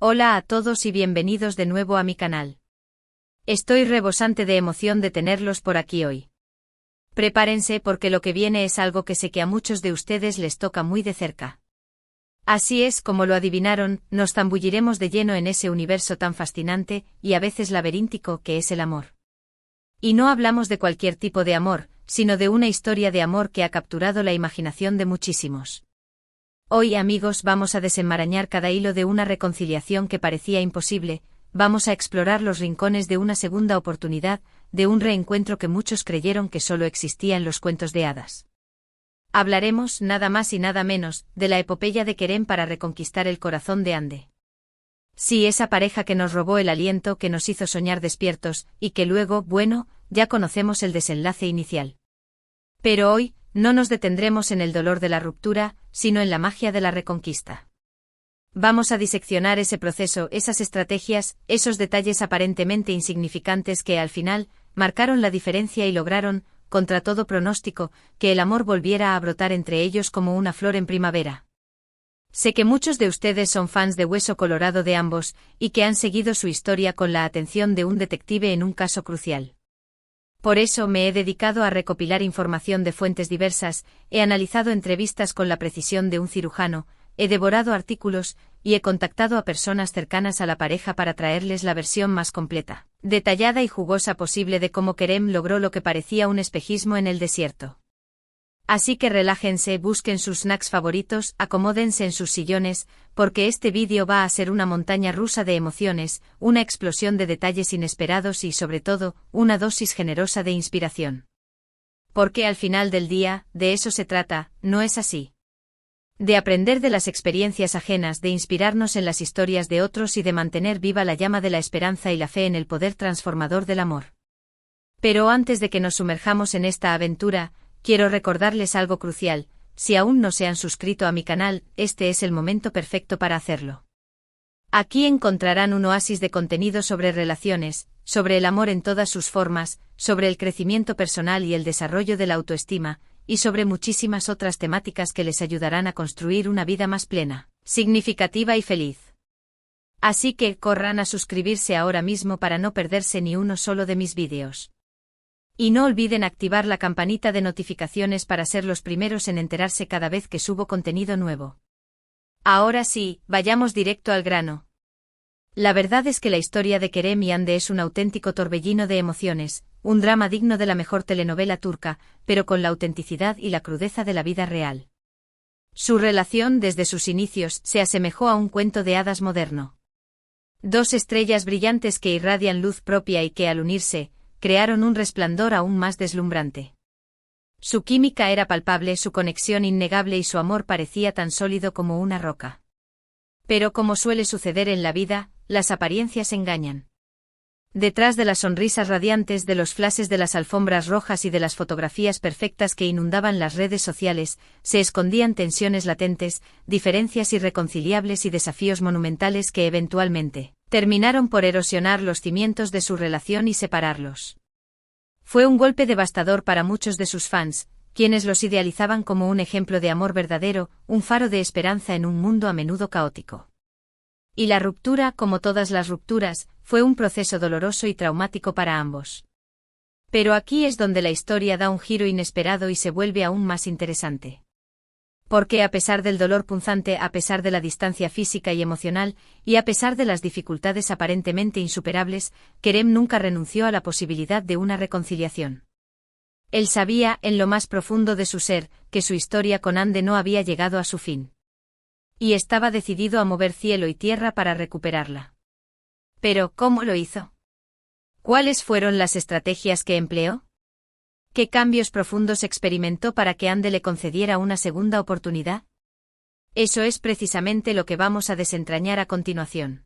Hola a todos y bienvenidos de nuevo a mi canal. Estoy rebosante de emoción de tenerlos por aquí hoy. Prepárense porque lo que viene es algo que sé que a muchos de ustedes les toca muy de cerca. Así es, como lo adivinaron, nos zambulliremos de lleno en ese universo tan fascinante y a veces laberíntico que es el amor. Y no hablamos de cualquier tipo de amor, sino de una historia de amor que ha capturado la imaginación de muchísimos. Hoy, amigos, vamos a desenmarañar cada hilo de una reconciliación que parecía imposible, vamos a explorar los rincones de una segunda oportunidad, de un reencuentro que muchos creyeron que solo existía en los cuentos de hadas. Hablaremos, nada más y nada menos, de la epopeya de Querem para reconquistar el corazón de Ande. Sí, esa pareja que nos robó el aliento, que nos hizo soñar despiertos, y que luego, bueno, ya conocemos el desenlace inicial. Pero hoy, no nos detendremos en el dolor de la ruptura, sino en la magia de la reconquista. Vamos a diseccionar ese proceso, esas estrategias, esos detalles aparentemente insignificantes que al final marcaron la diferencia y lograron, contra todo pronóstico, que el amor volviera a brotar entre ellos como una flor en primavera. Sé que muchos de ustedes son fans de Hueso Colorado de ambos, y que han seguido su historia con la atención de un detective en un caso crucial. Por eso me he dedicado a recopilar información de fuentes diversas, he analizado entrevistas con la precisión de un cirujano, he devorado artículos, y he contactado a personas cercanas a la pareja para traerles la versión más completa, detallada y jugosa posible de cómo Querem logró lo que parecía un espejismo en el desierto. Así que relájense, busquen sus snacks favoritos, acomódense en sus sillones, porque este vídeo va a ser una montaña rusa de emociones, una explosión de detalles inesperados y sobre todo, una dosis generosa de inspiración. Porque al final del día, de eso se trata, ¿no es así? De aprender de las experiencias ajenas, de inspirarnos en las historias de otros y de mantener viva la llama de la esperanza y la fe en el poder transformador del amor. Pero antes de que nos sumerjamos en esta aventura, quiero recordarles algo crucial: si aún no se han suscrito a mi canal, este es el momento perfecto para hacerlo. Aquí encontrarán un oasis de contenido sobre relaciones, sobre el amor en todas sus formas, sobre el crecimiento personal y el desarrollo de la autoestima, y sobre muchísimas otras temáticas que les ayudarán a construir una vida más plena, significativa y feliz. Así que corran a suscribirse ahora mismo para no perderse ni uno solo de mis vídeos. Y no olviden activar la campanita de notificaciones para ser los primeros en enterarse cada vez que subo contenido nuevo. Ahora sí, vayamos directo al grano. La verdad es que la historia de Querem y Ande es un auténtico torbellino de emociones, un drama digno de la mejor telenovela turca, pero con la autenticidad y la crudeza de la vida real. Su relación, desde sus inicios, se asemejó a un cuento de hadas moderno. Dos estrellas brillantes que irradian luz propia y que, al unirse, crearon un resplandor aún más deslumbrante. Su química era palpable, su conexión innegable y su amor parecía tan sólido como una roca. Pero como suele suceder en la vida, las apariencias engañan. Detrás de las sonrisas radiantes, de los flashes de las alfombras rojas y de las fotografías perfectas que inundaban las redes sociales, se escondían tensiones latentes, diferencias irreconciliables y desafíos monumentales que eventualmente terminaron por erosionar los cimientos de su relación y separarlos. Fue un golpe devastador para muchos de sus fans, quienes los idealizaban como un ejemplo de amor verdadero, un faro de esperanza en un mundo a menudo caótico. Y la ruptura, como todas las rupturas, fue un proceso doloroso y traumático para ambos. Pero aquí es donde la historia da un giro inesperado y se vuelve aún más interesante. Porque a pesar del dolor punzante, a pesar de la distancia física y emocional, y a pesar de las dificultades aparentemente insuperables, Querem nunca renunció a la posibilidad de una reconciliación. Él sabía, en lo más profundo de su ser, que su historia con Ande no había llegado a su fin. Y estaba decidido a mover cielo y tierra para recuperarla. Pero, ¿cómo lo hizo? ¿Cuáles fueron las estrategias que empleó? ¿Qué cambios profundos experimentó para que Ande le concediera una segunda oportunidad? Eso es precisamente lo que vamos a desentrañar a continuación.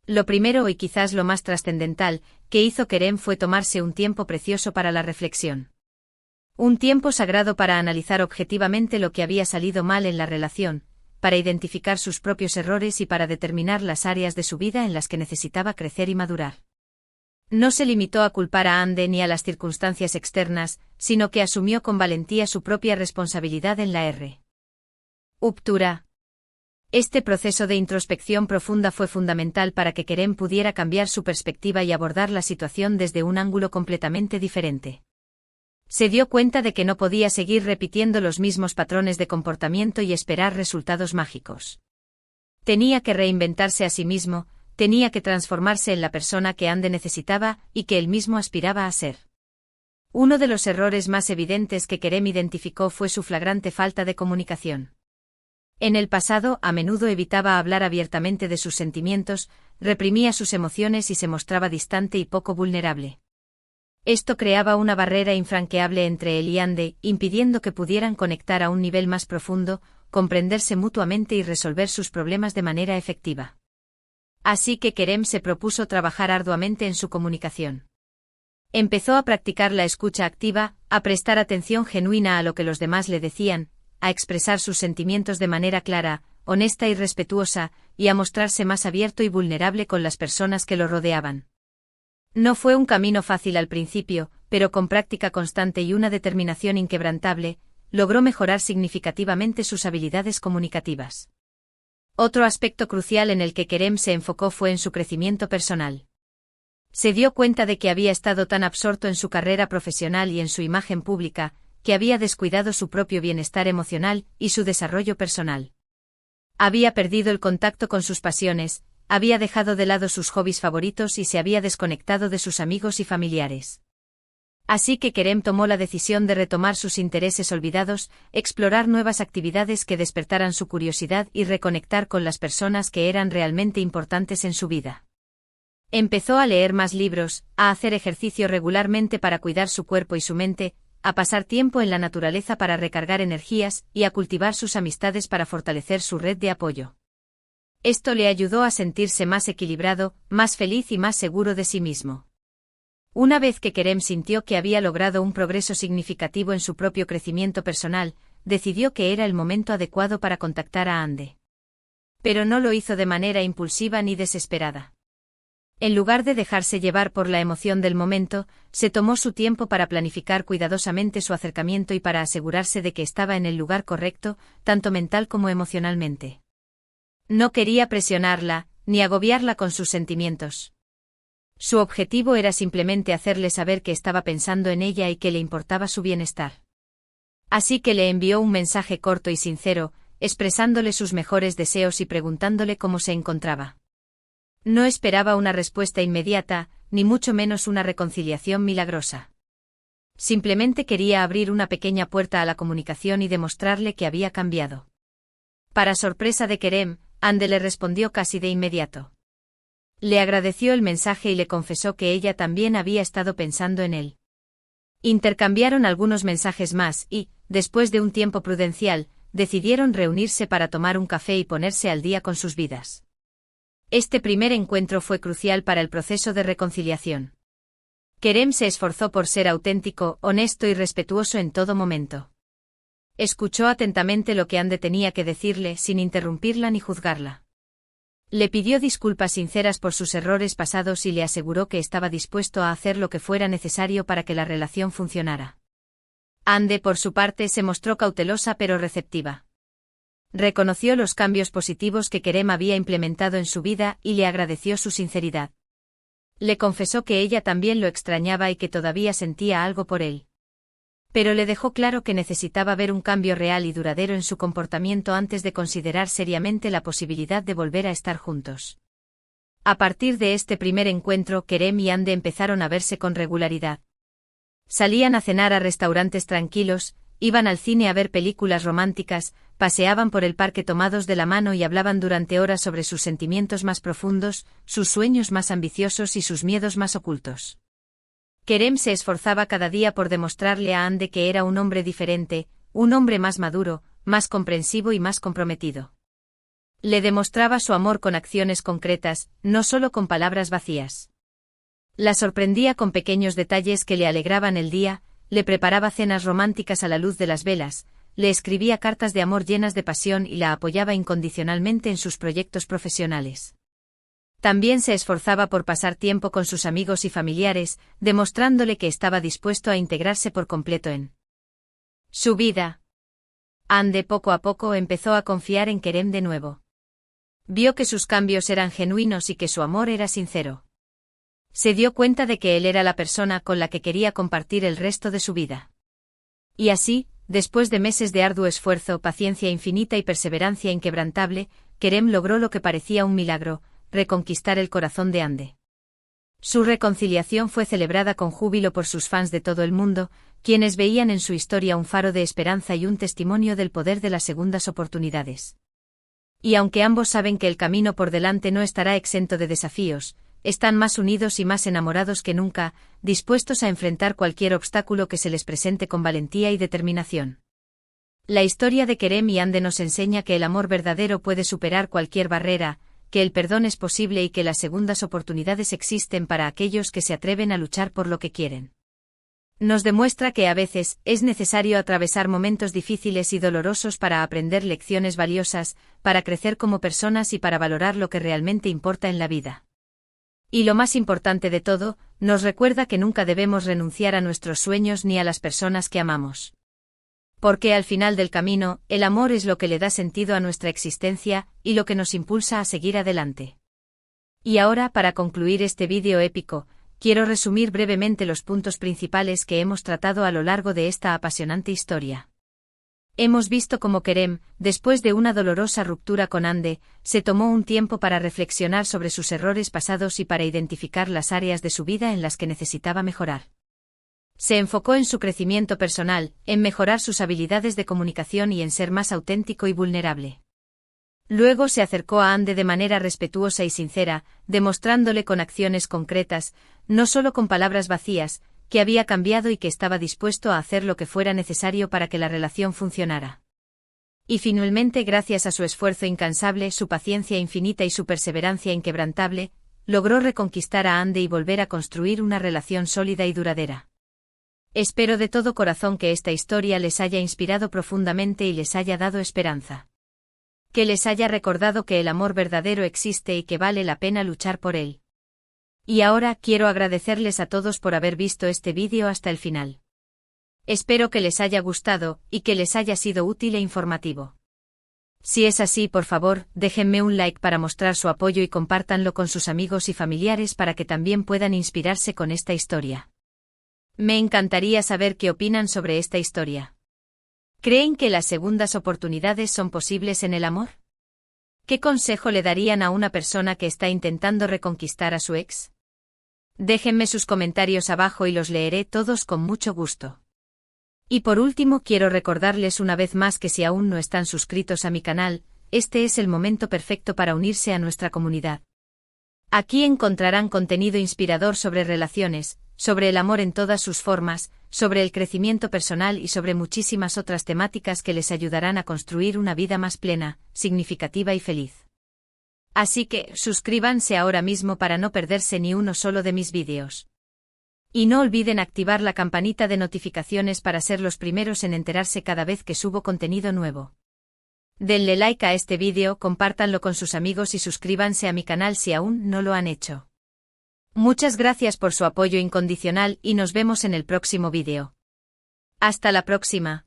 Lo primero y quizás lo más trascendental que hizo Querem fue tomarse un tiempo precioso para la reflexión. Un tiempo sagrado para analizar objetivamente lo que había salido mal en la relación, para identificar sus propios errores y para determinar las áreas de su vida en las que necesitaba crecer y madurar. No se limitó a culpar a Ande ni a las circunstancias externas, sino que asumió con valentía su propia responsabilidad en la ruptura. Este proceso de introspección profunda fue fundamental para que Kerem pudiera cambiar su perspectiva y abordar la situación desde un ángulo completamente diferente. Se dio cuenta de que no podía seguir repitiendo los mismos patrones de comportamiento y esperar resultados mágicos. Tenía que reinventarse a sí mismo, tenía que transformarse en la persona que Ande necesitaba y que él mismo aspiraba a ser. Uno de los errores más evidentes que Kerem identificó fue su flagrante falta de comunicación. En el pasado, a menudo evitaba hablar abiertamente de sus sentimientos, reprimía sus emociones y se mostraba distante y poco vulnerable. Esto creaba una barrera infranqueable entre él y Ande, impidiendo que pudieran conectar a un nivel más profundo, comprenderse mutuamente y resolver sus problemas de manera efectiva. Así que Kerem se propuso trabajar arduamente en su comunicación. Empezó a practicar la escucha activa, a prestar atención genuina a lo que los demás le decían, a expresar sus sentimientos de manera clara, honesta y respetuosa, y a mostrarse más abierto y vulnerable con las personas que lo rodeaban. No fue un camino fácil al principio, pero con práctica constante y una determinación inquebrantable, logró mejorar significativamente sus habilidades comunicativas. Otro aspecto crucial en el que Kerem se enfocó fue en su crecimiento personal. Se dio cuenta de que había estado tan absorto en su carrera profesional y en su imagen pública, que había descuidado su propio bienestar emocional y su desarrollo personal. Había perdido el contacto con sus pasiones, había dejado de lado sus hobbies favoritos y se había desconectado de sus amigos y familiares. Así que Kerem tomó la decisión de retomar sus intereses olvidados, explorar nuevas actividades que despertaran su curiosidad y reconectar con las personas que eran realmente importantes en su vida. Empezó a leer más libros, a hacer ejercicio regularmente para cuidar su cuerpo y su mente, a pasar tiempo en la naturaleza para recargar energías y a cultivar sus amistades para fortalecer su red de apoyo. Esto le ayudó a sentirse más equilibrado, más feliz y más seguro de sí mismo. Una vez que Kerem sintió que había logrado un progreso significativo en su propio crecimiento personal, decidió que era el momento adecuado para contactar a Ande. Pero no lo hizo de manera impulsiva ni desesperada. En lugar de dejarse llevar por la emoción del momento, se tomó su tiempo para planificar cuidadosamente su acercamiento y para asegurarse de que estaba en el lugar correcto, tanto mental como emocionalmente. No quería presionarla, ni agobiarla con sus sentimientos. Su objetivo era simplemente hacerle saber que estaba pensando en ella y que le importaba su bienestar. Así que le envió un mensaje corto y sincero, expresándole sus mejores deseos y preguntándole cómo se encontraba. No esperaba una respuesta inmediata, ni mucho menos una reconciliación milagrosa. Simplemente quería abrir una pequeña puerta a la comunicación y demostrarle que había cambiado. Para sorpresa de Kerem, Ande le respondió casi de inmediato. Le agradeció el mensaje y le confesó que ella también había estado pensando en él. Intercambiaron algunos mensajes más y, después de un tiempo prudencial, decidieron reunirse para tomar un café y ponerse al día con sus vidas. Este primer encuentro fue crucial para el proceso de reconciliación. Kerem se esforzó por ser auténtico, honesto y respetuoso en todo momento. Escuchó atentamente lo que Ande tenía que decirle sin interrumpirla ni juzgarla. Le pidió disculpas sinceras por sus errores pasados y le aseguró que estaba dispuesto a hacer lo que fuera necesario para que la relación funcionara. Ande, por su parte, se mostró cautelosa pero receptiva. Reconoció los cambios positivos que Kerem había implementado en su vida y le agradeció su sinceridad. Le confesó que ella también lo extrañaba y que todavía sentía algo por él. Pero le dejó claro que necesitaba ver un cambio real y duradero en su comportamiento antes de considerar seriamente la posibilidad de volver a estar juntos. A partir de este primer encuentro, Kerem y Ande empezaron a verse con regularidad. Salían a cenar a restaurantes tranquilos, iban al cine a ver películas románticas, paseaban por el parque tomados de la mano y hablaban durante horas sobre sus sentimientos más profundos, sus sueños más ambiciosos y sus miedos más ocultos. Kerem se esforzaba cada día por demostrarle a Ande que era un hombre diferente, un hombre más maduro, más comprensivo y más comprometido. Le demostraba su amor con acciones concretas, no solo con palabras vacías. La sorprendía con pequeños detalles que le alegraban el día, le preparaba cenas románticas a la luz de las velas, le escribía cartas de amor llenas de pasión y la apoyaba incondicionalmente en sus proyectos profesionales. También se esforzaba por pasar tiempo con sus amigos y familiares, demostrándole que estaba dispuesto a integrarse por completo en su vida. Ande poco a poco empezó a confiar en Kerem de nuevo. Vio que sus cambios eran genuinos y que su amor era sincero. Se dio cuenta de que él era la persona con la que quería compartir el resto de su vida. Y así, después de meses de arduo esfuerzo, paciencia infinita y perseverancia inquebrantable, Kerem logró lo que parecía un milagro: reconquistar el corazón de Ande. Su reconciliación fue celebrada con júbilo por sus fans de todo el mundo, quienes veían en su historia un faro de esperanza y un testimonio del poder de las segundas oportunidades. Y aunque ambos saben que el camino por delante no estará exento de desafíos, están más unidos y más enamorados que nunca, dispuestos a enfrentar cualquier obstáculo que se les presente con valentía y determinación. La historia de Kerem y Ande nos enseña que el amor verdadero puede superar cualquier barrera, que el perdón es posible y que las segundas oportunidades existen para aquellos que se atreven a luchar por lo que quieren. Nos demuestra que a veces es necesario atravesar momentos difíciles y dolorosos para aprender lecciones valiosas, para crecer como personas y para valorar lo que realmente importa en la vida. Y lo más importante de todo, nos recuerda que nunca debemos renunciar a nuestros sueños ni a las personas que amamos. Porque al final del camino, el amor es lo que le da sentido a nuestra existencia y lo que nos impulsa a seguir adelante. Y ahora, para concluir este vídeo épico, quiero resumir brevemente los puntos principales que hemos tratado a lo largo de esta apasionante historia. Hemos visto cómo Kerem, después de una dolorosa ruptura con Ande, se tomó un tiempo para reflexionar sobre sus errores pasados y para identificar las áreas de su vida en las que necesitaba mejorar. Se enfocó en su crecimiento personal, en mejorar sus habilidades de comunicación y en ser más auténtico y vulnerable. Luego se acercó a Ande de manera respetuosa y sincera, demostrándole con acciones concretas, no solo con palabras vacías, que había cambiado y que estaba dispuesto a hacer lo que fuera necesario para que la relación funcionara. Y finalmente, gracias a su esfuerzo incansable, su paciencia infinita y su perseverancia inquebrantable, logró reconquistar a Ande y volver a construir una relación sólida y duradera. Espero de todo corazón que esta historia les haya inspirado profundamente y les haya dado esperanza. Que les haya recordado que el amor verdadero existe y que vale la pena luchar por él. Y ahora quiero agradecerles a todos por haber visto este vídeo hasta el final. Espero que les haya gustado y que les haya sido útil e informativo. Si es así, por favor, déjenme un like para mostrar su apoyo y compártanlo con sus amigos y familiares para que también puedan inspirarse con esta historia. Me encantaría saber qué opinan sobre esta historia. ¿Creen que las segundas oportunidades son posibles en el amor? ¿Qué consejo le darían a una persona que está intentando reconquistar a su ex? Déjenme sus comentarios abajo y los leeré todos con mucho gusto. Y por último, quiero recordarles una vez más que si aún no están suscritos a mi canal, este es el momento perfecto para unirse a nuestra comunidad. Aquí encontrarán contenido inspirador sobre relaciones, sobre el amor en todas sus formas, sobre el crecimiento personal y sobre muchísimas otras temáticas que les ayudarán a construir una vida más plena, significativa y feliz. Así que, suscríbanse ahora mismo para no perderse ni uno solo de mis vídeos. Y no olviden activar la campanita de notificaciones para ser los primeros en enterarse cada vez que subo contenido nuevo. Denle like a este vídeo, compártanlo con sus amigos y suscríbanse a mi canal si aún no lo han hecho. Muchas gracias por su apoyo incondicional y nos vemos en el próximo vídeo. Hasta la próxima.